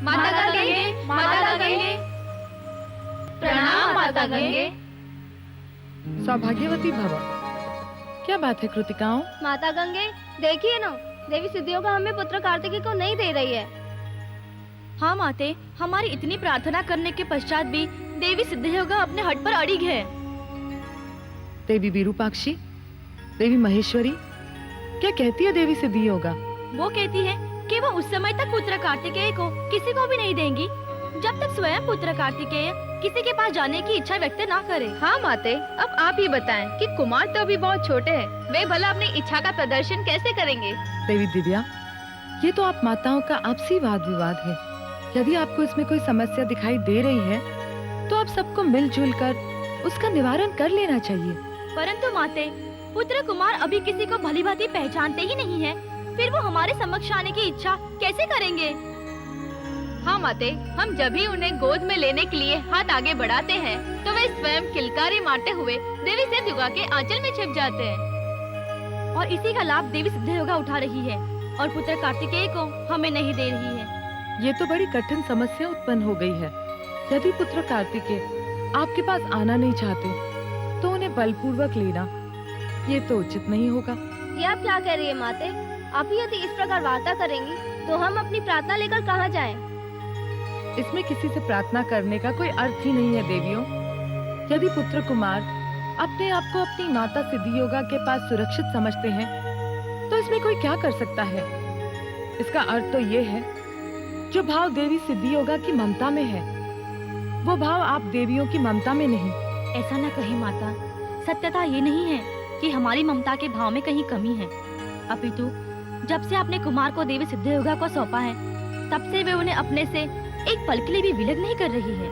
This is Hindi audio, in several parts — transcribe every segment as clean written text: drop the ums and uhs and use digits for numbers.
माता गंगे, माता गंगे। प्रणाम माता गंगे। सौभाग्यवती भव। क्या बात है कृतिकाओं? माता गंगे, देखिए ना, देवी सिद्धियोगा हमें पुत्र कार्तिकेय को नहीं दे रही है। हाँ माते, हमारी इतनी प्रार्थना करने के पश्चात भी देवी सिद्धियोगा अपने हट पर अड़िग है। देवी विरूपाक्षी, देवी महेश्वरी, क्या कहती है देवी सिद्धियोगा? वो कहती है कि वो उस समय तक पुत्र कार्तिकेय को किसी को भी नहीं देंगी जब तक स्वयं पुत्र कार्तिकेय किसी के पास जाने की इच्छा व्यक्त ना करे। हाँ माते, अब आप ही बताएं कि कुमार तो अभी बहुत छोटे हैं, वे भला अपनी इच्छा का प्रदर्शन कैसे करेंगे? देवी दिव्या, ये तो आप माताओं का आपसी वाद विवाद है। यदि आपको इसमें कोई समस्या दिखाई दे रही है तो आप सबको मिलजुल कर उसका निवारण कर लेना चाहिए। परंतु माते, पुत्र कुमार अभी किसी को भली भांति पहचानते ही नहीं है, फिर वो हमारे समक्ष आने की इच्छा कैसे करेंगे? हाँ माते, हम जब भी उन्हें गोद में लेने के लिए हाथ आगे बढ़ाते हैं तो वे स्वयं किलकारी मारते हुए देवी सिद्धियोगा के आंचल में छिप जाते हैं। और इसी का लाभ देवी सिद्धियोगा उठा रही है और पुत्र कार्तिकेय को हमें नहीं दे रही है। ये तो बड़ी कठिन समस्या उत्पन्न हो गई है। यदि पुत्र कार्तिकेय आपके पास आना नहीं चाहते तो उन्हें बलपूर्वक लेना ये तो उचित नहीं होगा। ये आप क्या कह रही है माते? आप ही यदि इस प्रकार वार्ता करेंगी तो हम अपनी प्रार्थना लेकर कहाँ जाएं? इसमें किसी से प्रार्थना करने का कोई अर्थ ही नहीं है देवियों। यदि पुत्र कुमार अपने आप को अपनी माता सिद्धियोगा के पास सुरक्षित समझते हैं तो इसमें कोई क्या कर सकता है? इसका अर्थ तो ये है, जो भाव देवी सिद्धियोगा की ममता में है वो भाव आप देवियों की ममता में नहीं। ऐसा न कहे माता, सत्यता ये नहीं है कि हमारी ममता के भाव में कहीं कमी है, अपितु जब से आपने कुमार को देवी सिद्धियोगा को सौंपा है तब से वे उन्हें अपने से एक पल के लिए भी विलग नहीं कर रही है।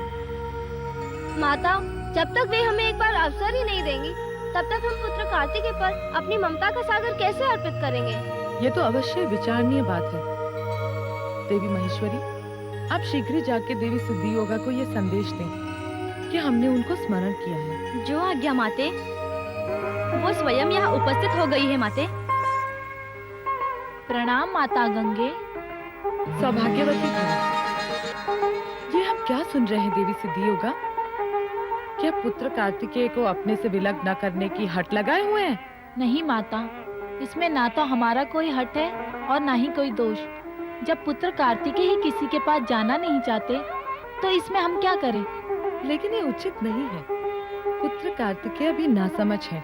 माता, जब तक वे हमें एक बार अवसर ही नहीं देंगी तब तक हम पुत्र कार्तिकेय पर अपनी ममता का सागर कैसे अर्पित करेंगे? ये तो अवश्य विचारणीय बात है। देवी महेश्वरी, आप शीघ्र ही जाके देवी सिद्धियोगा को ये संदेश दें कि हमने उनको स्मरण किया है। जो आज्ञा माते। वो स्वयं यहाँ उपस्थित हो गई है माते। प्रणाम माता गंगे। सौभाग्यवती भव। ये हम क्या सुन रहे हैं देवी सिद्धियोगा? क्या पुत्र कार्तिकेय को अपने से विलग न करने की हट लगाए हुए हैं? नहीं माता, इसमें ना तो हमारा कोई हट है और ना ही कोई दोष। जब पुत्र कार्तिकेय ही किसी के पास जाना नहीं चाहते तो इसमें हम क्या करें? लेकिन ये उचित नहीं है। पुत्र कार्तिकेय अभी नासमझ है।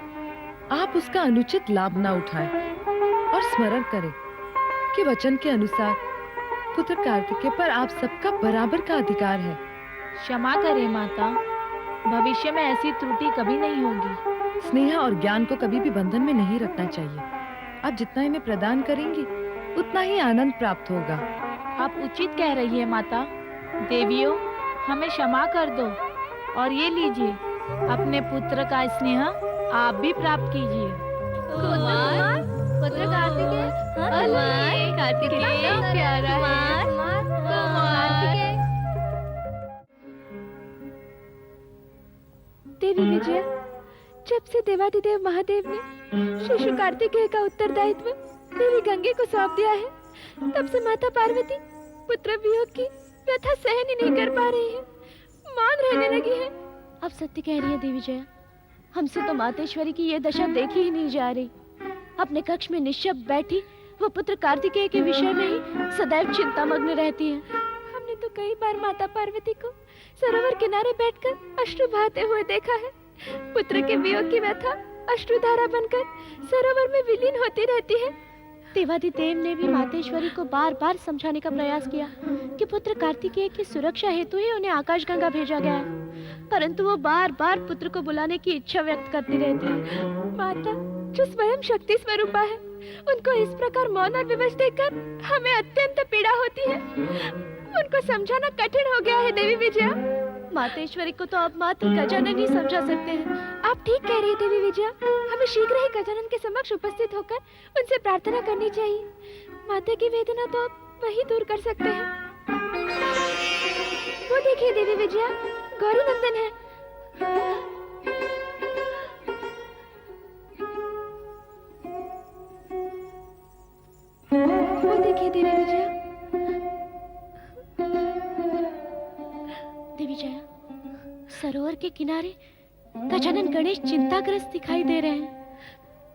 आप उसका अनुचित लाभ न उठाएं और स्मरण करें कि वचन के अनुसार पुत्र कार्तिकेय पर आप सबका बराबर का अधिकार है। क्षमा करें माता, भविष्य में ऐसी त्रुटि कभी नहीं होगी। स्नेह और ज्ञान को कभी भी बंधन में नहीं रखना चाहिए। आप जितना इन्हें प्रदान करेंगी उतना ही आनंद प्राप्त होगा। आप उचित कह रही है माता। देवियों, हमें क्षमा कर दो और ये लीजिए, अपने पुत्र का स्नेह आप भी प्राप्त कीजिए। कुमार, पुत्र कार्तिकेय, कार्तिकेय कितना प्यारा है। कार्तिकेय। देवी विजया, जब से देवाधिदेव महादेव ने शिशु कार्तिकेय का उत्तरदायित्व देवी गंगे को सौंप दिया है तब से माता पार्वती पुत्र वियोग की व्यथा सहन ही नहीं कर पा रही है, मौन रहने लगी है। अब सत्य कह रही है देवी जया, हमसे तो मातेश्वरी की ये दशा देखी ही नहीं जा रही। अपने कक्ष में निश्चप बैठी वो पुत्र कार्तिकेय के विषय में ही सदैव चिंतामग्न रहती है। हमने तो कई बार माता पार्वती को सरोवर किनारे बैठकर अश्रु बहाते हुए देखा है। पुत्र के वियोग की व्यथा अश्रुधारा बनकर सरोवर में विलीन होती रहती है। देवाधिदेव ने भी मातेश्वरी को बार बार समझाने का प्रयास किया कि पुत्र कार्तिकेय की सुरक्षा हेतु ही उन्हें आकाशगंगा भेजा गया है, परंतु वो बार बार पुत्र को बुलाने की इच्छा व्यक्त करती रहती है। माता, जो स्वयं शक्ति स्वरूपा है, उनको इस प्रकार मौन और विवश देखकर हमें अत्यंत पीड़ा होती है। उनको समझाना कठिन हो गया है देवी विजया। मातेश्वरी को तो अब मात्र गजानन ही समझा सकते हैं। आप ठीक कह रही है देवी विजया, हमें शीघ्र ही गजानन के समक्ष उपस्थित होकर उनसे प्रार्थना करनी चाहिए। माता की वेदना तो अब वही दूर कर सकते हैं। वो देखिए देवी विजया, गौरी नंदन है। वो देखिए देवी विजया। सरोवर के किनारे गजानन गणेश चिंताग्रस्त दिखाई दे रहे हैं।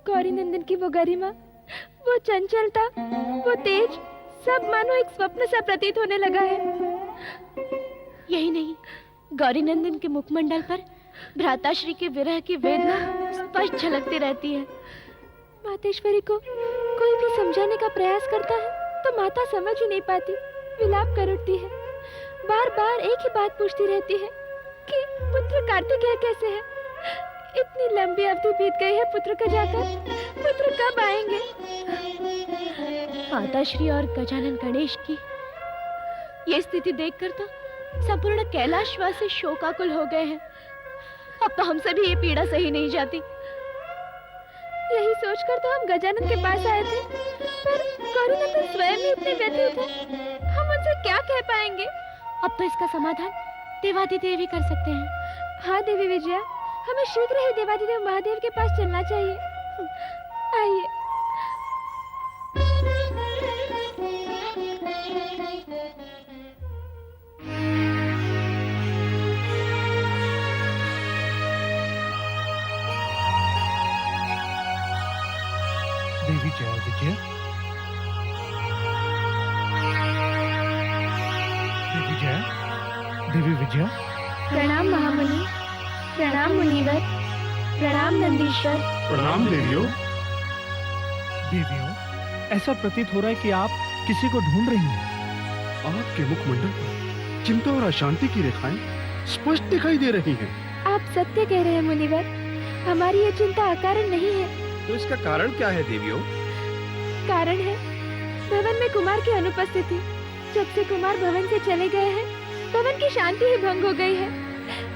गौरी नंदन की वो गरिमा, वो चंचलता, वो तेज, सब मानो एक स्वप्न सा प्रतीत होने लगा है। यही नहीं, गौरी नंदन के मुखमंडल पर भ्राताश्री के विरह की वेदना स्पष्ट झलकती रहती है। मातेश्वरी को कोई भी समझाने का प्रयास करता है तो माता समझ ही नहीं पाती, विलाप कर उठती है। बार बार एक ही बात पूछती रहती है कि पुत्र कार्तिकेय कैसे है। इतनी लंबी अवधि बीत गई है पुत्र का जाकर, पुत्र कब आएंगे। माताश्री और गजानन गणेश की ये स्थिति देखकर तो संपूर्ण कैलाशवासी शोकाकुल हो गए हैं। अब तो हमसे भी ये पीड़ा सही नहीं जाती। यही सोचकर तो हम गजानन के पास आए थे, पर गौरीनंदन स्वयं ही इतने व्यथित हैं, हम उनसे क्या कह पाएंगे। अब तो इसका समाधान देवादिदेव ही कर सकते हैं। हाँ देवी विजया, हमें शीघ्र ही देवादिदेव महादेव के पास चलना चाहिए। आइए। देवी जय विजय, देवी जय, देवी विजय। प्रणाम महामुनि, प्रणाम मुनिवर, प्रणाम नंदीश्वर। प्रणाम देवियों। देवियों, ऐसा प्रतीत हो रहा है कि आप किसी को ढूंढ रही हैं। आपके मुखमंडल पर चिंता और अशांति की रेखाएं स्पष्ट दिखाई दे रही हैं। आप सत्य कह रहे हैं मुनिवर, हमारी ये चिंता अकारण नहीं है। तो इसका कारण क्या है देवियों? कारण है भवन में कुमार की अनुपस्थिति। जब से कुमार भवन से चले गए हैं, भवन की शांति ही भंग हो गई है।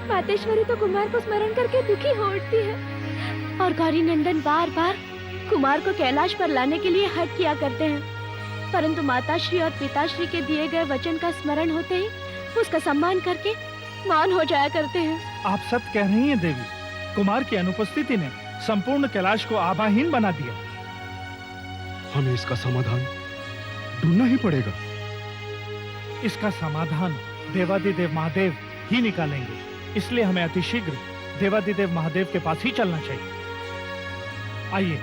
मातेश्वरी तो कुमार को स्मरण करके दुखी हो उठती है, और गौरी नंदन बार बार कुमार को कैलाश पर लाने के लिए हट किया करते हैं, परंतु माताश्री और पिताश्री के दिए गए वचन का स्मरण होते ही उसका सम्मान करके मौन हो जाया करते हैं। आप सत्य कह रही हैं देवी, कुमार की अनुपस्थिति ने संपूर्ण कैलाश को आभाहीन बना दिया। हमें इसका समाधान ढूंढना ही पड़ेगा। इसका समाधान देवादिदेव महादेव ही निकालेंगे, इसलिए हमें अतिशीघ्र देवादिदेव महादेव के पास ही चलना चाहिए। आइए।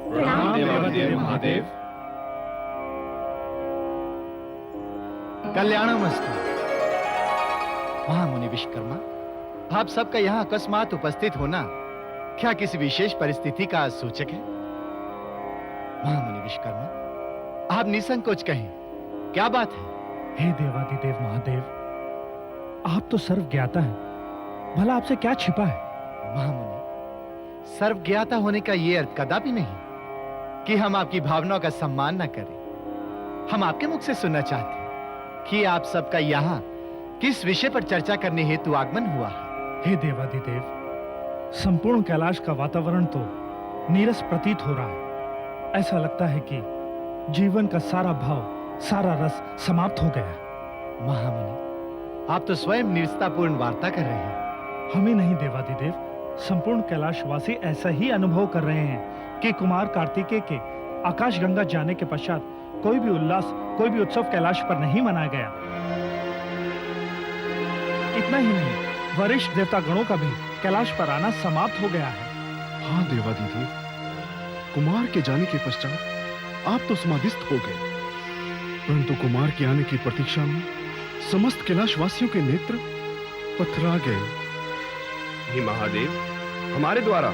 प्रणाम देवादिदेव महादेव। कल्याणमस्तु। महामुनि विश्वकर्मा, आप सबका यहाँ अकस्मात उपस्थित होना क्या किसी विशेष परिस्थिति का सूचक है? महामुनि विश्वकर्मा, आप निसंकोच कहें, क्या बात है? हे देवादिदेव महादेव, आप तो सर्व ज्ञाता हैं, भला आपसे क्या छिपा है? महामुनि, सर्वज्ञाता होने का ये अर्थ कदापि नहीं कि हम आपकी भावनाओं का सम्मान न करें। हम आपके मुख से सुनना चाहते हैं कि आप सबका यहाँ किस विषय पर चर्चा करने हेतु आगमन हुआ है। हे देवादिदेव, संपूर्ण कैलाश का वातावरण तो नीरस प्रतीत हो रहा है। ऐसा लगता है कि जीवन का सारा भाव, सारा रस समाप्त हो गया। महामुनि, आप तो स्वयं निरसतापूर्ण वार्ता कर रहे हैं। हम ही नहीं देवादिदेव, संपूर्ण कैलाशवासी ऐसा ही अनुभव कर रहे हैं कि कुमार कार्तिकेय के आकाश गंगा जाने के पश्चात कोई भी उल्लास, कोई भी उत्सव कैलाश पर नहीं मनाया गया। इतना ही नहीं, वरिष्ठ देवता गणों का भी कैलाश पर आना समाप्त हो गया है। हाँ देवादिदेव, कुमार के जाने के पश्चात आप तो समाधिस्थ हो गए, परंतु कुमार के आने की प्रतीक्षा में समस्त कैलाशवासियों के नेत्र पथरा गए। हे महादेव, हमारे द्वारा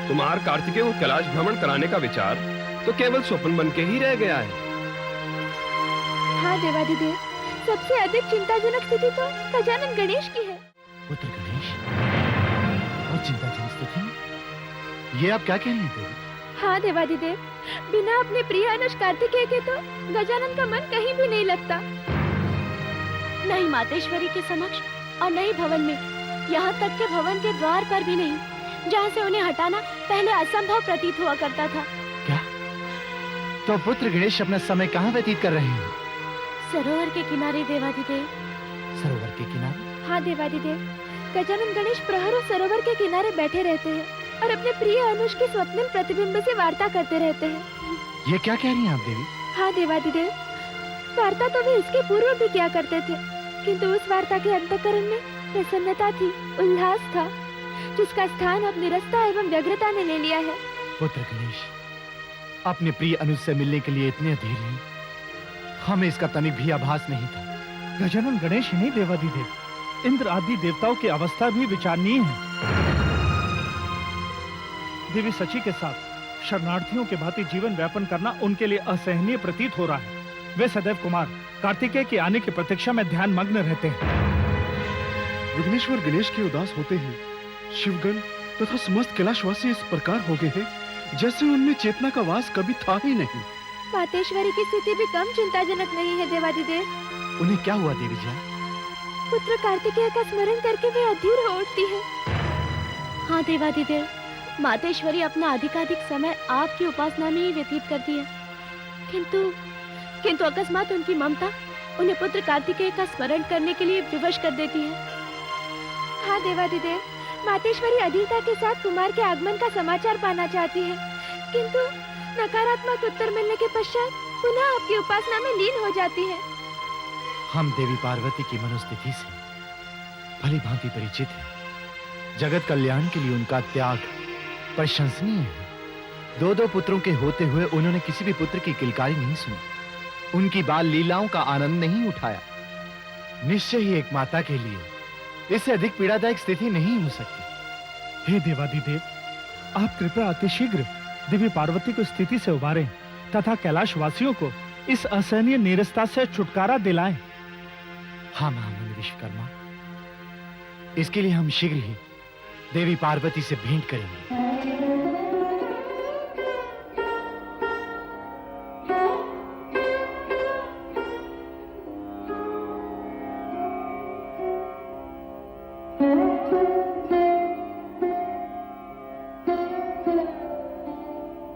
कुमार कार्तिकेय को कैलाश भ्रमण कराने का विचार तो केवल स्वप्न बन के ही रह गया है। हाँ देवादिदेव, सबसे अधिक चिंताजनक स्थिति तो गजानन गणेश की है। पुत्र गणेश और चिंताजनक स्थिति में? ये आप क्या कह रहे हैं देवी? हाँ देवादिदेव, बिना अपने प्रिय अनुज कार्तिकेय के तो गजानन का मन कहीं भी नहीं लगता। नहीं मातेश्वरी के समक्ष और नहीं भवन में, यहाँ तक के भवन के द्वार पर भी नहीं, जहाँ से उन्हें हटाना पहले असंभव प्रतीत हुआ करता था। क्या? तो पुत्र गणेश अपना समय कहाँ व्यतीत कर रहे हैं? सरोवर के किनारे देवादिदेव। सरोवर के किनारे? हाँ देवादिदेव, गजानन गणेश प्रहरों सरोवर के किनारे बैठे रहते हैं और अपने प्रिय अनुज के स्वप्निल प्रतिबिंब से वार्ता करते रहते हैं। ये क्या कह रही हैं आप देवी? हाँ देवादिदेव, वार्ता तो वे इसके पूर्व भी किया करते थे, किंतु उस वार्ता के अंतःकरण में प्रसन्नता थी, उल्लास था, जिसका स्थान अब निरस्ता एवं व्यग्रता ने ले लिया है। पुत्र गणेश, अपने प्रिय अनुज से मिलने के लिए इतने अधीर हैं, हमें इसका तनिक भी आभास नहीं था। गजानन गणेश ही नहीं देवादिदेव, इंद्र आदि देवताओं की अवस्था भी विचारणीय है। देवी सची के साथ शरणार्थियों के भांति जीवन व्यापन करना उनके लिए असहनीय प्रतीत हो रहा है। वे सदैव कुमार कार्तिकेय के आने की प्रतीक्षा में ध्यान मग्न रहते हैं। विघ्नेश्वर गणेश के उदास होते ही शिवगण तथा समस्त कैलाशवासी इस प्रकार हो गए हैं जैसे उनमें चेतना का वास कभी था ही नहीं। मातेश्वरी की स्थिति भी कम चिंताजनक नहीं है देवादिदेव। उन्हें क्या हुआ देवी जी? पुत्र कार्तिकेय का स्मरण करके वे अधीर हो उठती है। हाँ देवादिदेव, मातेश्वरी अपना अधिकाधिक समय आपकी उपासना में ही व्यतीत करती है, किंतु अकस्मात उनकी ममता उन्हें पुत्र कार्तिकेय का स्मरण करने के लिए विवश कर देती है। हाँ देवादिदेव, मातेश्वरी अधीरता के साथ कुमार के आगमन का समाचार पाना चाहती है, किंतु नकारात्मक उत्तर मिलने के पश्चात पुनः आपकी उपासना में लीन हो जाती है। हम देवी पार्वती की मनोस्थिति से भली भांति परिचित हैं। जगत कल्याण के लिए उनका त्याग प्रशंसनीय है। दो पुत्रों के होते हुए उन्होंने किसी भी पुत्र की किलकारी नहीं सुनी, उनकी बाल लीलाओं का आनंद नहीं उठाया। निश्चय ही एक माता के लिए इससे अधिक पीड़ादायक स्थिति नहीं हो सकती। हे देवादिदेव, आप कृपया अतिशीघ्र देवी पार्वती को स्थिति से उबारें तथा कैलाश वासियों को इस असहनीय नीरसता से छुटकारा दिलाएं। हाँ महामुनि विश्वकर्मा, इसके लिए हम शीघ्र ही देवी पार्वती से भेंट करेंगे।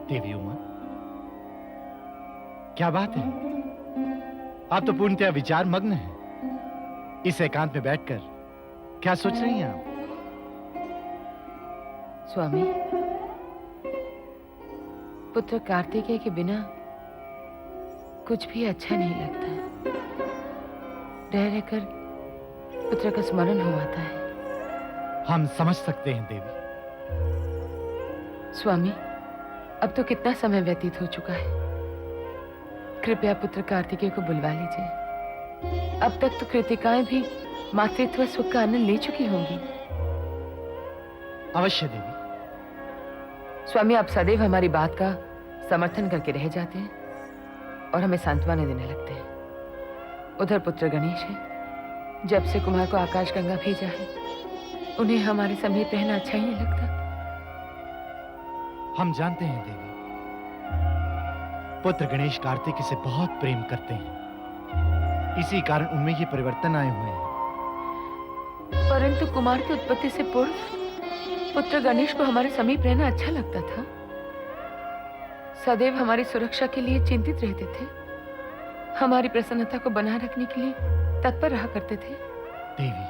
देवी उमा, क्या बात है? आप तो पूर्णतया विचार मग्न हैं। इस एकांत में बैठकर क्या सोच रही हैं आप? स्वामी, पुत्र कार्तिकेय के बिना कुछ भी अच्छा नहीं लगता। रह रहकर पुत्र का स्मरण हो आता है। हम समझ सकते हैं देवी। स्वामी, अब तो कितना समय व्यतीत हो चुका है। कृपया पुत्र कार्तिकेय को बुलवा लीजिए। अब तक तो कृतिकाएं भी मातृत्व सुख का आनंद ले चुकी होंगी। अवश्य देवी। स्वामी, आप सदैव हमारी बात का समर्थन करके रह जाते हैं और हमें सांत्वना देने लगते हैं। उधर पुत्र गणेश है, जब से कुमार को आकाश गंगा भेजा है, उन्हें हमारे समीप रहना अच्छा ही नहीं लगता। हम जानते हैं देवी, पुत्र गणेश कार्तिक से बहुत प्रेम करते हैं, इसी कारण उनमें ये परिवर्तन आए हुए हैं। परंतु कुमार की उत्पत्ति से पूर्व पुत्र गणेश को हमारे समीप रहना अच्छा लगता था। सदैव हमारी सुरक्षा के लिए चिंतित रहते थे, हमारी प्रसन्नता को बनाए रखने के लिए तत्पर रहा करते थे। देवी,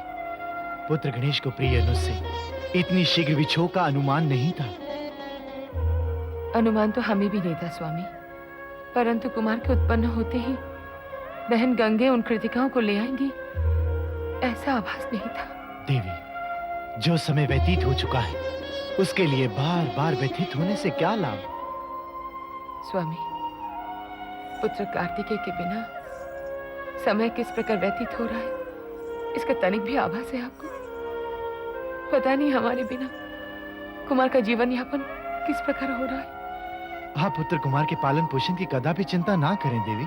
पुत्र गणेश को प्रिय अनुज से इतनी शीघ्र विछोह का अनुमान नहीं था। अनुमान तो हमें भी नहीं था स्वामी, परंतु कुमार के उत्पन्न होते ही बहन गंगे उन कृतिकाओं को ले आएंगी, ऐसा आभास नहीं था। देवी, जो समय व्यतीत हो चुका है उसके लिए बार बार व्यतीत होने से क्या लाभ? स्वामी, पुत्र कार्तिकेय के बिना समय किस प्रकार व्यतीत हो रहा है, इसका तनिक भी आभास है आपको? पता नहीं हमारे बिना कुमार का जीवन यापन किस प्रकार हो रहा है। आप पुत्र कुमार के पालन पोषण की कदापि चिंता ना करें देवी।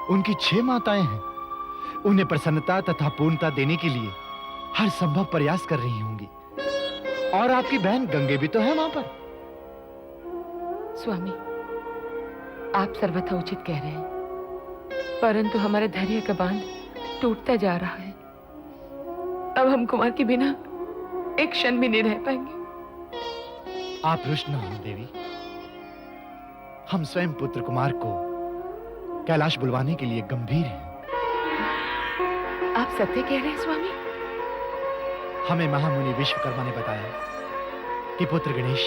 उनकी 6 माताएं हैं, उन्हें प्रसन्नता तथा पूर्णता देने के लिए हर संभव प्रयास कर रही होंगी। और आपकी बहन गंगे भी तो है वहां पर। स्वामी, आप सर्वथा उचित कह रहे हैं, परंतु हमारे धैर्य का बांध टूटता जा रहा है। अब हम कुमार के बिना एक क्षण भी नहीं रह पाएंगे। आप रुष्ट न हो देवी, हम स्वयं पुत्र कुमार को कैलाश बुलवाने के लिए गंभीर हैं। आप सत्य कह रहे हैं स्वामी? हमें महामुनि विश्वकर्मा ने बताया कि पुत्र गणेश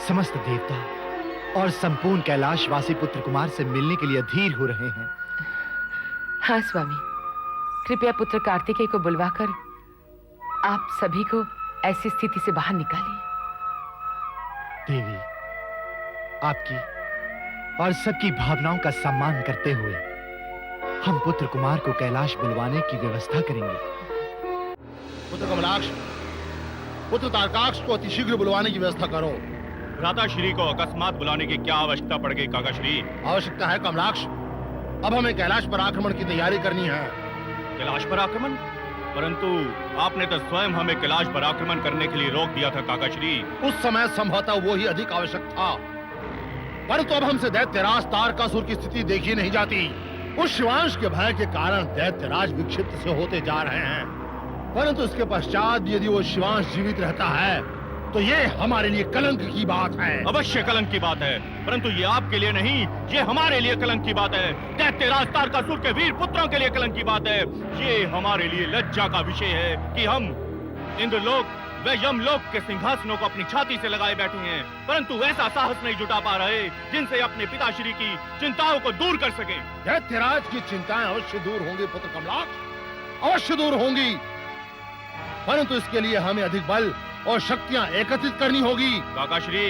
समस्त देवता और संपूर्ण कैलाशवासी पुत्र कुमार से मिलने के लिए अधीर हो रहे हैं। हाँ स्वामी, कृपया पुत्र कार्तिकेय को बुलवाकर आप सभी को ऐसी स्थिति से बाहर निकालिए। देवी, आपकी और सबकी भावनाओं का सम्मान करते हुए हम पुत्र कुमार को कैलाश बुलवाने की व्यवस्था करेंगे। पुत्र कमलाक्ष, पुत्र तारकाक्ष को अतिशीघ्र बुलवाने की व्यवस्था करो। भ्राता श्री को अकस्मात बुलाने की क्या आवश्यकता पड़ गई काका श्री? आवश्यकता है कमलाक्ष, अब हमें कैलाश पर आक्रमण की तैयारी करनी है। कैलाश पर आक्रमण? परंतु आपने तो स्वयं हमें कैलाश पर आक्रमण करने के लिए रोक दिया था काका श्री। उस समय संभवतः वो ही अधिक आवश्यक था, परंतु अब हमसे दैत्यराज तारकासुर की स्थिति देखी नहीं जाती। उस शिवांश के भय के कारण दैत्यराज विक्षिप्त से होते जा रहे हैं, परंतु इसके पश्चात यदि वो शिवांश जीवित रहता है तो ये हमारे लिए कलंक की बात है। अवश्य कलंक की बात है, परंतु ये आपके लिए नहीं, ये हमारे लिए कलंक की बात है। दैत्यराज तारकासुर के वीर पुत्रों के लिए कलंक की बात है। ये हमारे लिए लज्जा का विषय है कि हम इंद्रलोक व यमलोक के सिंहासनों को अपनी छाती से लगाए बैठे हैं, परंतु ऐसा साहस नहीं जुटा पा रहे जिनसे अपने पिताश्री की चिंताओं को दूर कर सके। दैत्यराज की चिंताएं अवश्य दूर होंगी पुत्र कमलाक्ष, अवश्य दूर होंगी, परंतु इसके लिए हमें अधिक बल और शक्तियां एकत्रित करनी होगी। काकाश्री,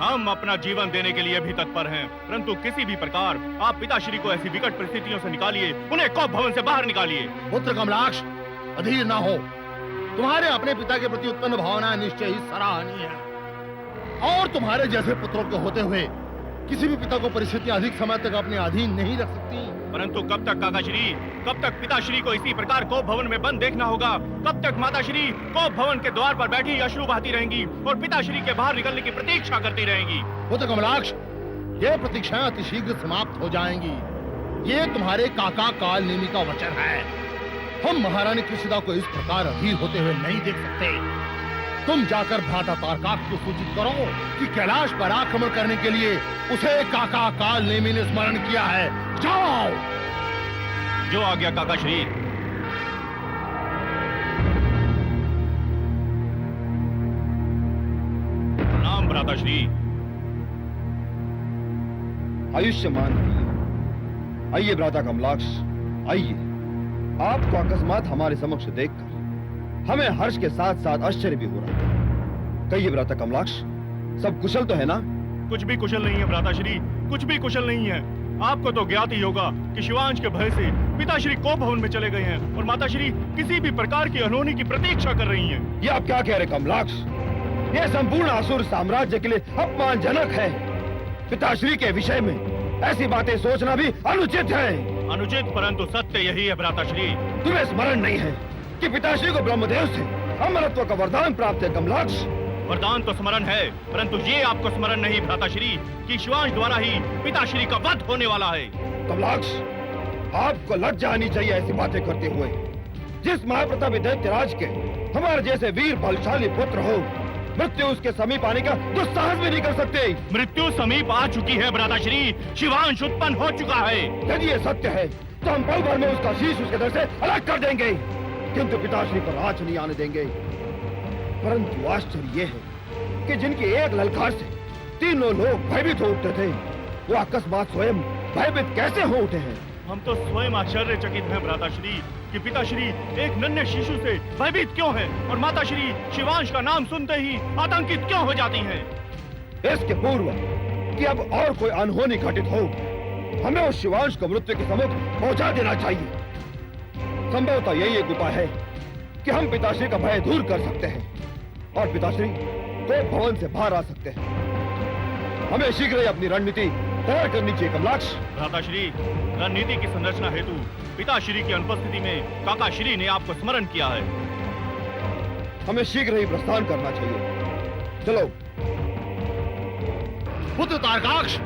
हम अपना जीवन देने के लिए भी तत्पर हैं, परंतु किसी भी प्रकार आप पिताश्री को ऐसी विकट परिस्थितियों से निकालिए, उन्हें कोप भवन से बाहर निकालिए। पुत्र कमलाक्ष, अधीर ना हो। तुम्हारे अपने पिता के प्रति उत्पन्न भावना निश्चय ही सराहनीय है, और तुम्हारे जैसे पुत्रों के होते हुए किसी भी पिता को परिस्थितियां अधिक समय तक अपने अधीन नहीं रख सकती। परंतु कब तक काकाश्री, कब तक पिताश्री को इसी प्रकार कोप भवन में बंद देखना होगा? कब तक माताश्री कोप भवन के द्वार पर बैठी अश्रु बहाती रहेंगी और पिताश्री के बाहर निकलने की प्रतीक्षा करती रहेंगी? पुत्र कमलाक्ष, ये प्रतीक्षाएं अतिशीघ्र समाप्त हो जाएंगी। ये तुम्हारे काका काल नेमी का वचन है। हम महारानी कृष्णा को इस प्रकार अधीर होते हुए नहीं देख सकते। तुम जाकर भ्राता तारकाक्ष को सूचित करो कि कैलाश पर आक्रमण करने के लिए उसे काका काल नेमी ने स्मरण किया है। जाओ। जो आ गया काकाश्री। प्रणाम भ्राताश्री। आयुष्मान रहिए। आइए भ्राता कमलाक्ष, आइए। आपको अकस्मात हमारे समक्ष देखकर हमें हर्ष के साथ साथ आश्चर्य भी हो रहा है। कहिए भ्राता कमलाक्ष, सब कुशल तो है ना? कुछ भी कुशल नहीं है भ्राताश्री, कुछ भी कुशल नहीं है। आपको तो ज्ञात ही होगा कि शिवांश के भय से पिताश्री कोप भवन में चले गए हैं और माताश्री किसी भी प्रकार की अनहोनी की प्रतीक्षा कर रही हैं। ये आप क्या कह रहे कमलाक्ष? ये संपूर्ण असुर साम्राज्य के लिए अपमानजनक है। पिताश्री के विषय में ऐसी बातें सोचना भी अनुचित है। अनुचित परंतु सत्य यही है भ्राताश्री। तुम्हें स्मरण नहीं है कि पिताश्री को ब्रह्मदेव से अमरत्व का वरदान प्राप्त है कमलाक्ष? वरदान तो स्मरण है, परंतु ये आपको स्मरण नहीं भ्राताश्री कि शिवांश द्वारा ही पिताश्री का वध होने वाला है। कमलाक्ष, आपको लज्जा आनी चाहिए ऐसी बातें करते हुए। जिस महाप्रतापी दैत्यराज के हमारे जैसे वीर बलशाली पुत्र हो, मृत्यु उसके समीप आने का दुस्साहस भी नहीं कर सकते। मृत्यु समीप आ चुकी है भ्राताश्री, शिवांश उत्पन्न हो चुका है। यदि ये सत्य है तो हम पल भर में उसका शीश उसके दर से अलग कर देंगे, किंतु पिताश्री पर आंच नहीं आने देंगे। परंतु आश्चर्य ये है कि जिनकी एक ललकार से तीनों लोग भयभीत हो उठते थे, वो अकस्मात स्वयं भयभीत कैसे हो उठे हैं? हम तो स्वयं आश्चर्यचकित हैं भ्राताश्री कि पिताश्री एक नन्हे शिशु से भयभीत क्यों हैं और माताश्री शिवांश का नाम सुनते ही आतंकित क्यों हो जाती हैं? इसके पूर्व कि अब और कोई अनहोनी घटित हो, हमें उस शिवांश को मृत्यु के सम्मुख पहुंचा देना चाहिए। संभवतः यही एक उपाय है कि हम पिताश्री का भय दूर कर सकते हैं और पिताश्री कोप भवन से बाहर आ सकते हैं। हमें शीघ्र ही अपनी रणनीति तैयार करनी चाहिए कमलाक्ष। भ्राताश्री, रणनीति की संरचना हेतु पिताश्री की अनुपस्थिति में काकाश्री ने आपको स्मरण किया है। हमें शीघ्र ही प्रस्थान करना चाहिए। चलो। पुत्र तारकाक्ष,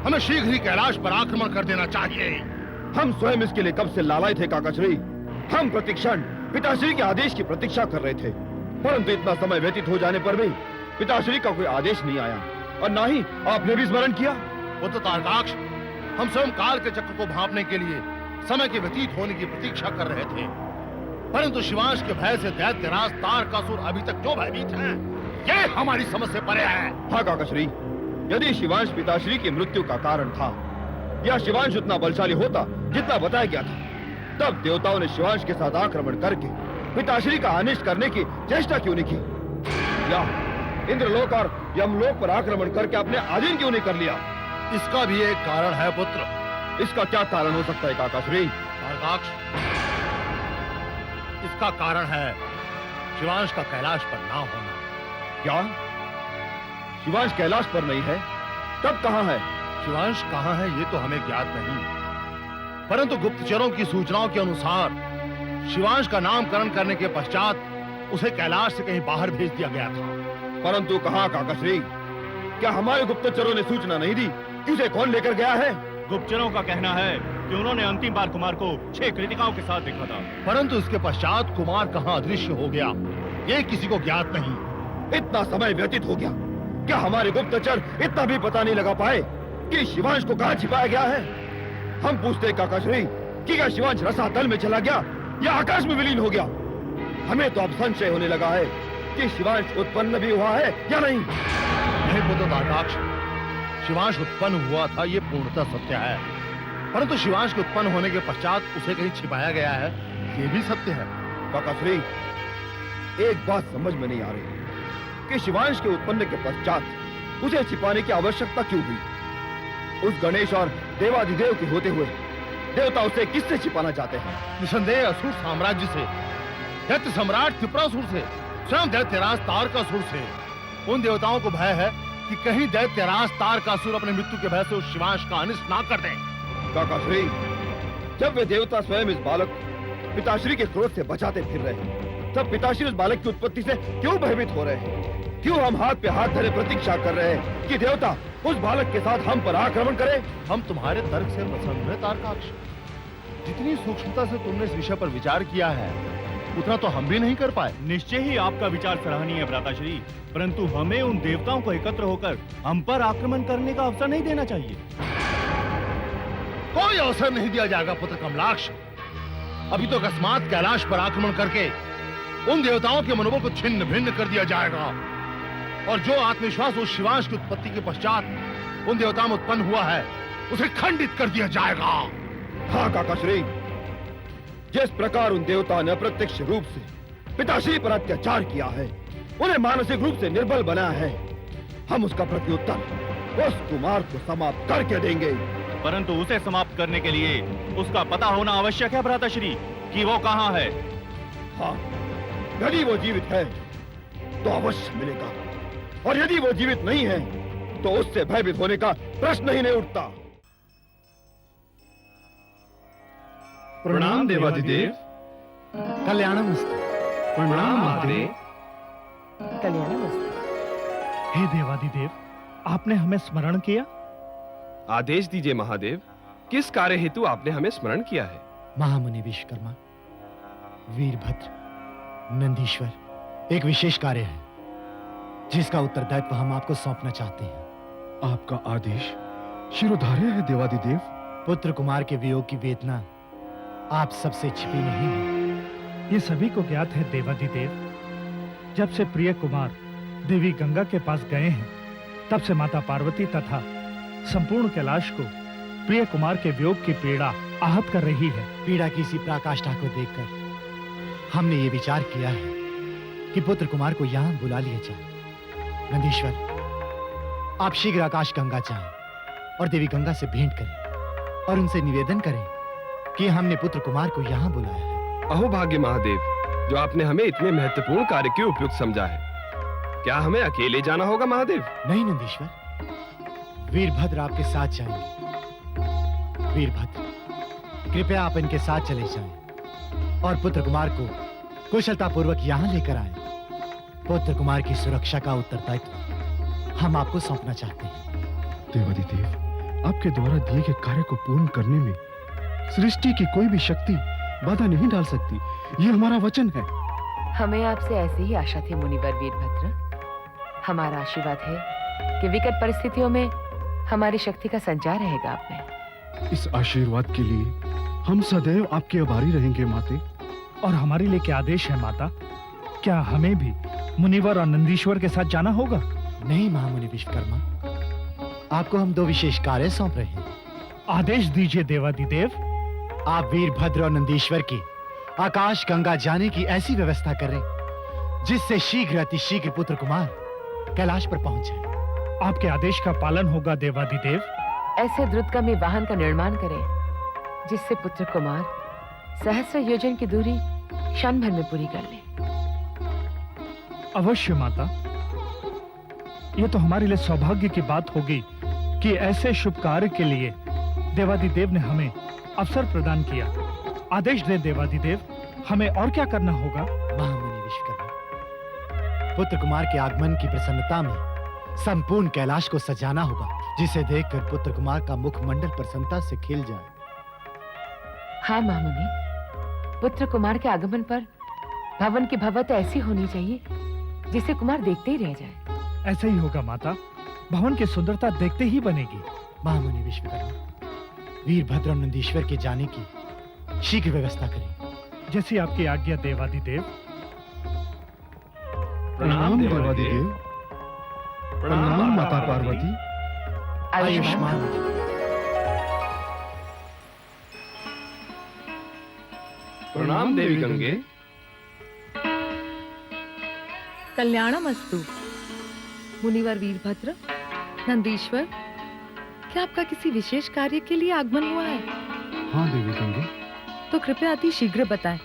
हमें शीघ्र ही कैलाश पर आक्रमण कर देना चाहिए। हम स्वयं इसके लिए कब से लालायित थे काकाश्री। हम प्रतिक्षण पिताश्री के आदेश की प्रतीक्षा कर रहे थे, परंतु इतना समय व्यतीत हो जाने पर भी पिताश्री का कोई आदेश नहीं आया और ना ही आपने भी स्मरण किया। पुत्र तारकाक्ष, हम स्वयं काल के चक्र को भांपने के लिए समय के व्यतीत होने की प्रतीक्षा कर रहे थे, परंतु शिवांश के भय से दैत्यराज तारकासुर अभी तक जो भयभीत हैं, ये हमारी समझ से परे है। हाँ काकाश्री, यदि शिवांश पिताश्री की मृत्यु का कारण था या शिवांश उतना बलशाली होता जितना बताया गया था, तब देवताओं ने शिवांश के साथ आक्रमण करके पिताश्री का अनिष्ट करने की चेष्टा क्यों नहीं की? या इंद्रलोक और यमलोक पर आक्रमण करके अपने अधीन क्यों नहीं कर लिया? इसका भी एक कारण है पुत्र। इसका क्या कारण हो सकता है काकाश्री? तारकाक्ष, इसका कारण है शिवांश का कैलाश पर ना होना। क्या शिवांश कैलाश पर नहीं है? तब कहाँ है? शिवांश कहाँ है ये तो हमें ज्ञात नहीं, परंतु गुप्तचरों की सूचनाओं के अनुसार शिवांश का नामकरण करने के पश्चात उसे कैलाश से कहीं बाहर भेज दिया गया था। परंतु कहाँ काकाश्री? क्या हमारे गुप्तचरों ने सूचना नहीं दी कि उसे कौन लेकर गया है? गुप्तचरों का कहना है कि उन्होंने अंतिम बार कुमार को 6 कृतिकाओं के साथ देखा था, परंतु इसके पश्चात कुमार कहाँ अदृश्य हो गया ये किसी को ज्ञात नहीं। इतना समय व्यतीत हो गया, क्या हमारे गुप्तचर इतना भी पता नहीं लगा पाए कि शिवांश को कहाँ छिपाया गया है? हम पूछते काकाश्री कि क्या शिवांश रसातल में चला गया या आकाश में विलीन हो गया? हमें तो अब संशय होने लगा है कि शिवांश उत्पन्न भी हुआ है या नहीं। नहीं पुत्र तारकाक्ष, शिवांश उत्पन्न हुआ था ये पूर्णतः सत्य है, परंतु शिवांश के उत्पन्न होने के पश्चात उसे कहीं छिपाया गया है ये भी सत्य है। काकाश्री, एक बात समझ में नहीं आ रही कि शिवांश के उत्पन्न के पश्चात उसे छिपाने की आवश्यकता क्यों हुई? उस गणेश और देवाधिदेव के होते हुए देवता उसे किससे छिपाना चाहते हैं? निसंदेह असुर साम्राज्य से, दैत्य सम्राट त्रिपुरासुर से, स्वयं दैत्यराज तारकासुर से। उन देवताओं को भय है कि कहीं दैत्यराज तारकासुर अपने मृत्यु के भय से उस शिवांश का अनिष्ट ना कर दे। काकाश्री, जब वे देवता स्वयं इस बालक पिताश्री के क्रोध से बचाते फिर रहे हैं, तब पिताश्री उस बालक की उत्पत्ति से क्यों भयभीत हो रहे हैं? क्यों हम हाथ पे हाथ धरे प्रतीक्षा कर रहे हैं कि देवता उस बालक के साथ हम पर आक्रमण करे? हम तुम्हारे तर्क से प्रसन्न हैं तारकाक्ष। जितनी सूक्ष्मता से तुमने इस विषय पर विचार किया है उतना तो हम भी नहीं कर पाए। निश्चय ही आपका विचार सराहनीय है भ्राताश्री, परंतु हमें उन देवताओं को एकत्र होकर हम पर आक्रमण करने का अवसर नहीं देना चाहिए। कोई अवसर नहीं दिया जाएगा पुत्र कमलाक्ष। अभी तो अकस्मात कैलाश पर आक्रमण करके उन देवताओं के मनोबल को छिन्न भिन्न कर दिया जाएगा, और जो आत्मविश्वास उस शिवांश की उत्पत्ति के पश्चात उन देवताओं में उत्पन्न हुआ है उसे खंडित कर दिया जाएगा। हाँ काकाश्री, जिस प्रकार उन देवता ने अप्रत्यक्ष रूप से पिताश्री पर अत्याचार किया है, उन्हें मानसिक रूप से निर्बल बनाया है, हम उसका प्रत्युत्तर उस कुमार को समाप्त करके देंगे। परंतु उसे समाप्त करने के लिए उसका पता होना आवश्यक है भ्राताश्री कि वो कहाँ है। हाँ, यदि वो जीवित है तो अवश्य मिलेगा, और यदि वो जीवित नहीं है तो उससे भयभीत होने का प्रश्न ही नहीं उठता। प्रणाम देवाधिदेव। कल्याणमस्तु। प्रणाम माते। हे देवाधिदेव, आपने हमें स्मरण किया? आदेश दीजिए महादेव, किस कार्य हेतु आपने हमें स्मरण किया है? महामुनि विश्वकर्मा, वीरभद्र, नंदीश्वर, एक विशेष कार्य है जिसका उत्तरदायित्व हम आपको सौंपना चाहते हैं। आपका आदेश शिरोधार्य है देवाधिदेव। पुत्र कुमार के वियोग की वेदना आप सबसे छिपी नहीं है। ये सभी को ज्ञात है देवाधिदेव। जब से प्रिय कुमार देवी गंगा के पास गए हैं, तब से माता पार्वती तथा संपूर्ण कैलाश को प्रिय कुमार के वियोग की पीड़ा आहत कर रही है। पीड़ा की इसी पराकाष्ठा को देखकर हमने ये विचार किया है कि पुत्र कुमार को यहाँ बुला लिया जाए। नंदीश्वर, आप शीघ्र आकाश गंगा जाएं और देवी गंगा से भेंट करें और उनसे निवेदन करें कि हमने पुत्र कुमार को यहाँ बुलाया है। अहो भाग्य महादेव, जो आपने हमें इतने महत्वपूर्ण कार्य के उपयुक्त समझा है। क्या हमें अकेले जाना होगा महादेव? नहीं नंदीश्वर, वीरभद्र आपके साथ जाएंगे। वीरभद्र, कृपया आप इनके साथ चले जाएं और पुत्र कुमार को कुशलता पूर्वक यहाँ लेकर आए। पुत्र कुमार की सुरक्षा का उत्तरदायित्व हम आपको सौंपना चाहते हैं। देवाधिदेव, आपके द्वारा दिए गए कार्य को पूर्ण करने में सृष्टि की कोई भी शक्ति बाधा नहीं डाल सकती, ये हमारा वचन है। हमें आपसे ऐसी ही आशा थी मुनिवर वीरभद्र। हमारा आशीर्वाद है कि विकट परिस्थितियों में हमारी शक्ति का संचार रहेगा आप में। इस आशीर्वाद के लिए हम सदैव आपके आभारी रहेंगे माते। और हमारे लिए क्या आदेश है माता? क्या हमें भी मुनिवर और नंदीश्वर के साथ जाना होगा? नहीं महामुनि विश्वकर्मा, आपको हम 2 विशेष कार्य सौंप रहे हैं। आदेश दीजिए देवादिदेव। आप वीरभद्र और नंदीश्वर की आकाश गंगा जाने की ऐसी व्यवस्था करें जिससे शीघ्र अतिशीघ्र पुत्र कुमार कैलाश पर पहुंच जाए। आपके आदेश का पालन होगा देवादिदेव। ऐसे द्रुतगामी वाहन का निर्माण करें जिससे पुत्र कुमार सहस्र योजन की दूरी क्षण भर में पूरी कर ले। अवश्य माता। ये तो हमारे लिए सौभाग्य की बात होगी कि ऐसे शुभ कार्य के लिए देवादिदेव ने हमें अवसर प्रदान किया। आदेश दे देवादिदेव, हमें और क्या करना होगा? महामुनि विश्वकर्मा, पुत्र कुमार के आगमन की प्रसन्नता में संपूर्ण कैलाश को सजाना होगा, जिसे देखकर पुत्र कुमार का मुखमंडल प्रसन्नता से खिल जाए। हाँ महामुनि, पुत्र कुमार के आगमन पर भवन की भव्यता ऐसी होनी चाहिए जिसे कुमार देखते ही रह जाए। ऐसा ही होगा माता, भवन की सुंदरता देखते ही बनेगी। महामुनि विश्वकर्मा, वीरभद्र और नंदीश्वर के जाने की शीघ्र व्यवस्था करें। जैसी आपकी आज्ञा देवादिदेव। प्रणाम देवादिदेव। प्रणाम माता पार्वती। आयुष्मान। प्रणाम देवी गंगे। कल्याणमस्तु। मुनिवर वीरभद्र, नंदीश्वर, क्या आपका किसी विशेष कार्य के लिए आगमन हुआ है? हाँ देवी गंगे। तो कृपया अति शीघ्र बताएं,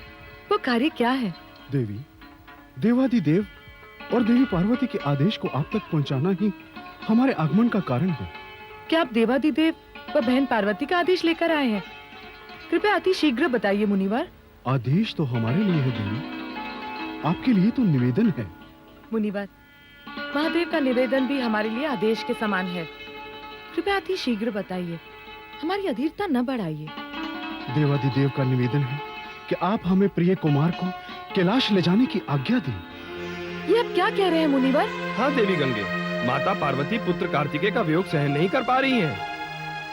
वो कार्य क्या है? देवी, देवादिदेव और देवी पार्वती के आदेश को आप तक पहुंचाना ही हमारे आगमन का कारण है। क्या आप देवादिदेव व बहन पार्वती का आदेश लेकर आए हैं? कृपया अति शीघ्र बताइए मुनिवर। आदेश तो हमारे लिए है देवी, आपके लिए तो निवेदन है। मुनिवर, महादेव का निवेदन भी हमारे लिए आदेश के समान है। कृपया अति शीघ्र बताइए, हमारी अधीरता न बढ़ाइए। देवादिदेव का निवेदन है कि आप हमें प्रिय कुमार को कैलाश ले जाने की आज्ञा दें। ये आप क्या कह रहे हैं मुनिवर? हाँ देवी गंगे, माता पार्वती पुत्र कार्तिकेय का वियोग सहन नहीं कर पा रही हैं।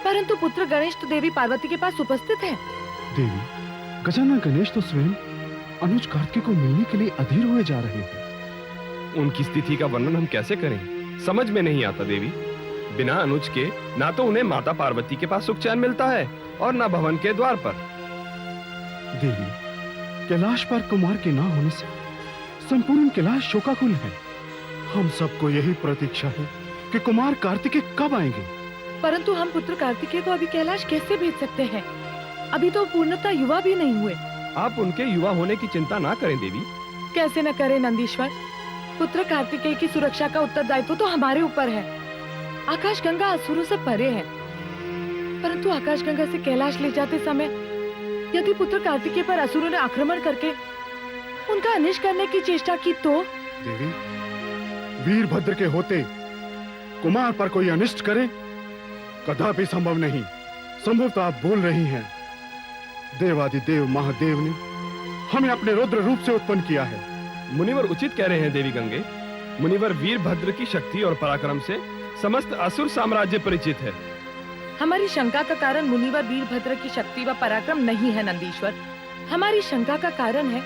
परंतु पुत्र गणेश तो देवी पार्वती के पास उपस्थित है। देवी, गजानन गणेश तो स्वयं अनुज कार्तिकेय को मिलने के लिए अधीर हुए जा रहे हैं। उनकी स्थिति का वर्णन हम कैसे करें, समझ में नहीं आता देवी। बिना अनुज के ना तो उन्हें माता पार्वती के पास सुख चैन मिलता है और ना भवन के द्वार पर। देवी, कैलाश पर कुमार के ना होने से संपूर्ण कैलाश शोकाकुल है। हम सबको यही प्रतीक्षा है कि कुमार कार्तिकेय कब आएंगे। परंतु हम पुत्र कार्तिकेय को अभी कैलाश कैसे भेज सकते हैं? अभी तो पूर्णतः युवा भी नहीं हुए। आप उनके युवा होने की चिंता ना करें देवी। कैसे न करें नंदीश्वर, पुत्र कार्तिकेय की सुरक्षा का उत्तरदायित्व तो हमारे ऊपर है। आकाश गंगा असुरों से परे है, परंतु आकाश गंगा से कैलाश ले जाते समय यदि पुत्र कार्तिकेय पर असुरों ने आक्रमण करके उनका अनिष्ट करने की चेष्टा की तो? देवी, वीरभद्र के होते कुमार पर कोई अनिष्ट करे कदापि संभव नहीं। संभव तो आप बोल रही हैं। देवादिदेव महादेव ने हमें अपने रुद्र रूप से उत्पन्न किया है। मुनिवर उचित कह रहे हैं देवी गंगे। मुनिवर वीरभद्र की शक्ति और पराक्रम से समस्त असुर साम्राज्य परिचित है। हमारी शंका का कारण मुनिवर वीरभद्र की शक्ति व पराक्रम नहीं है नंदीश्वर। हमारी शंका का कारण है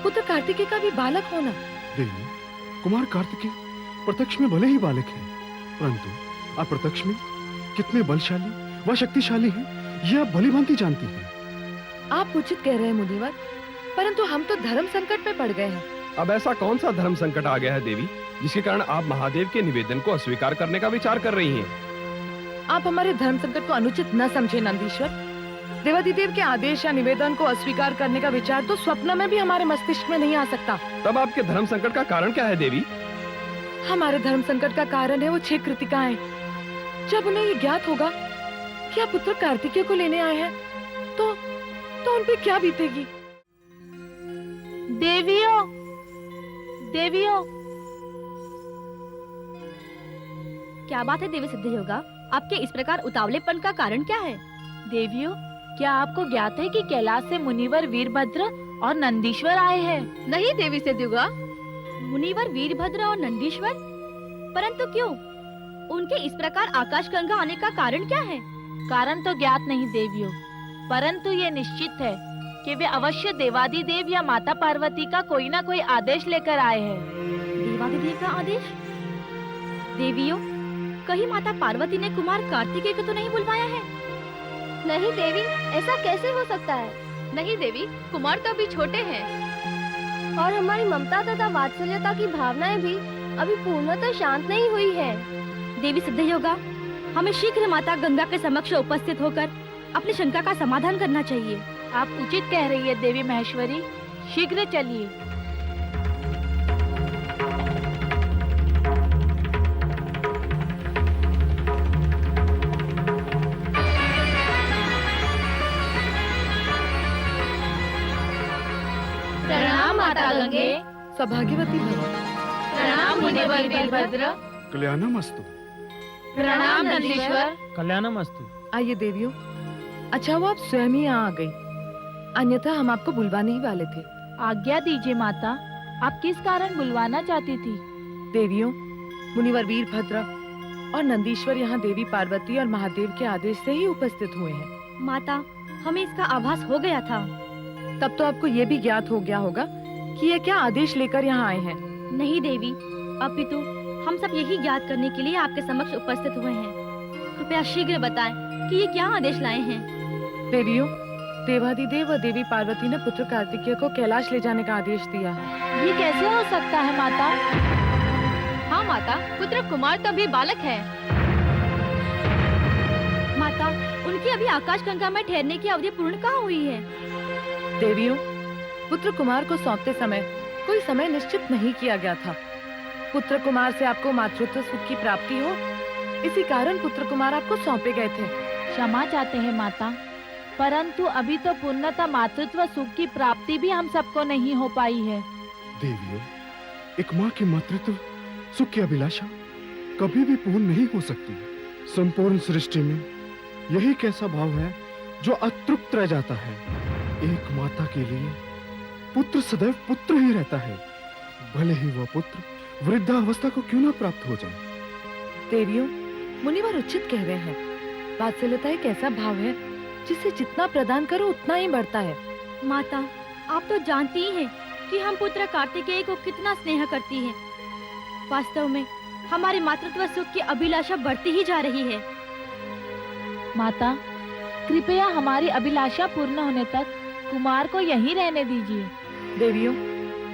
पुत्र कार्तिकेय का भी बालक होना। देवी, कुमार कार्तिकेय प्रत्यक्ष में भले ही बालक है, परंतु अप्रत्यक्ष में कितने बलशाली व शक्तिशाली हैं, यह आप भली भांति जानती हैं। आप उचित कह रहे हैं मुनिवर, परंतु हम तो धर्म संकट में पड़ गए हैं। अब ऐसा कौन सा धर्म संकट आ गया है देवी, जिसके कारण आप महादेव के निवेदन को अस्वीकार करने का विचार कर रही हैं? आप हमारे धर्म संकट को अनुचित न समझे नंदीश्वर। देवादिदेव के आदेश या निवेदन को अस्वीकार करने का विचार तो स्वप्न में भी हमारे मस्तिष्क में नहीं आ सकता। तब आपके धर्म संकट का कारण क्या है देवी? हमारे धर्म संकट का कारण है वो 6 कृतिकाएं। जब उन्हें ये ज्ञात होगा कि आप पुत्र कार्तिकेय को लेने आए हैं तो उन पे क्या बीतेगी? देवियों, देवियों, क्या बात है देवी सिद्धयोगा, आपके इस प्रकार उतावलेपन का कारण क्या है? देवियों, क्या आपको ज्ञात है कि कैलाश से मुनिवर वीरभद्र और नंदीश्वर आए हैं? नहीं देवी सिद्धयोगा। मुनिवर वीरभद्र और नंदीश्वर? परंतु क्यों? उनके इस प्रकार आकाश गंगा आने का कारण क्या है? कारण तो ज्ञात नहीं देवियों, परंतु ये निश्चित है कि वे अवश्य देवादिदेव या माता पार्वती का कोई ना कोई आदेश लेकर आए हैं। देवादिदेव का आदेश? देवियों, कहीं माता पार्वती ने कुमार कार्तिकेय को तो नहीं बुलवाया है? नहीं देवी, ऐसा कैसे हो सकता है? नहीं देवी, कुमार तो अभी छोटे हैं। और हमारी ममता तथा वात्सल्यता की भावनाएं भी अभी पूर्णतः शांत नहीं हुई है। देवी सिद्धयोगा, हमें शीघ्र माता गंगा के समक्ष उपस्थित होकर अपनी शंका का समाधान करना चाहिए। आप उचित कह रही है देवी महेश्वरी, शीघ्र चलिए। प्रणाम माता गंगे। सौभाग्यवती भव। प्रणाम मुनिवर वीरभद्र। कल्याणमस्तु। प्रणाम नंदीश्वर। कल्याणमस्तु। आइए देवियों, अच्छा वो आप स्वयं ही यहाँ आ गई, अन्यथा हम आपको बुलवाने ही वाले थे। आज्ञा दीजिए माता, आप किस कारण बुलवाना चाहती थी? देवियों, मुनिवर वीरभद्र और नंदीश्वर यहाँ देवी पार्वती और महादेव के आदेश से ही उपस्थित हुए हैं। माता, हमें इसका आभास हो गया था। तब तो आपको ये भी ज्ञात हो गया होगा कि ये क्या आदेश लेकर यहाँ आए हैं। नहीं देवी, अपितु हम सब यही ज्ञात करने के लिए आपके समक्ष उपस्थित हुए हैं। कृपया शीघ्र बताएं कि ये क्या आदेश लाए हैं। देवियों, देवादिदेव और देवी पार्वती ने पुत्र कार्तिकेय को कैलाश ले जाने का आदेश दिया है। ये कैसे हो सकता है माता? हाँ माता, पुत्र कुमार तो अभी बालक है। माता, उनकी अभी आकाश गंगा में ठहरने की अवधि पूर्ण कहाँ हुई है? देवियों, पुत्र कुमार को सौंपते समय कोई समय निश्चित नहीं किया गया था। पुत्र कुमार से आपको मातृत्व सुख की प्राप्ति हो, इसी कारण पुत्र कुमार आपको सौंपे गए थे। क्षमा चाहते हैं माता, परंतु अभी तो पूर्णतः मातृत्व सुख की प्राप्ति भी हम सबको नहीं हो पाई है। देवियों, एक माँ की मातृत्व सुख की अभिलाषा कभी भी पूर्ण नहीं हो सकती। संपूर्ण सृष्टि में यही कैसा भाव है जो अतृप्त रह जाता है। एक माता के लिए पुत्र सदैव पुत्र ही रहता है, भले ही वह पुत्र वृद्धावस्था को क्यों न प्राप्त हो जाए। देवियों, मुनिवर उचित कह रहे हैं। वात्सल्यता एक ऐसा भाव है जिसे जितना प्रदान करो उतना ही बढ़ता है। माता, आप तो जानती ही हैं कि हम पुत्र कार्तिकेय को कितना स्नेह करती हैं। वास्तव में हमारे मातृत्व सुख की अभिलाषा बढ़ती ही जा रही है। माता, कृपया हमारी अभिलाषा पूर्ण होने तक कुमार को यहीं रहने दीजिए। देवियों,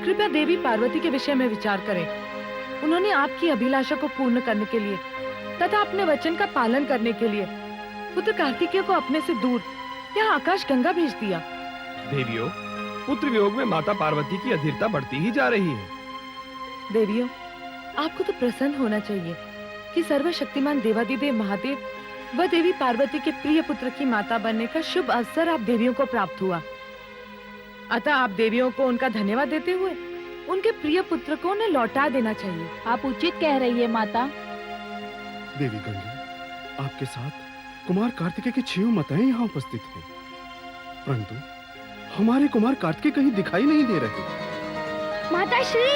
कृपया देवी पार्वती के विषय में विचार करें। उन्होंने आपकी अभिलाषा को पूर्ण करने के लिए तथा अपने वचन का पालन करने के लिए पुत्र कार्तिकेय को अपने से दूर यहाँ आकाश गंगा भेज दिया। देवियों, पुत्र वियोग में माता पार्वती की अधीरता बढ़ती ही जा रही है। देवियों, आपको तो प्रसन्न होना चाहिए कि सर्वशक्तिमान देवादिदेव महादेव व देवी पार्वती के प्रिय पुत्र की माता बनने का शुभ अवसर आप देवियों को प्राप्त हुआ। अतः आप देवियों को उनका धन्यवाद देते हुए उनके प्रिय पुत्र को उन्हें लौटा देना चाहिए। आप उचित कह रही है माता। देवी गंगे, आपके साथ कुमार कार्तिकेय की 6 माताएं यहाँ उपस्थित हैं, परंतु हमारे कुमार कार्तिकेय कहीं दिखाई नहीं दे रहे। माता श्री,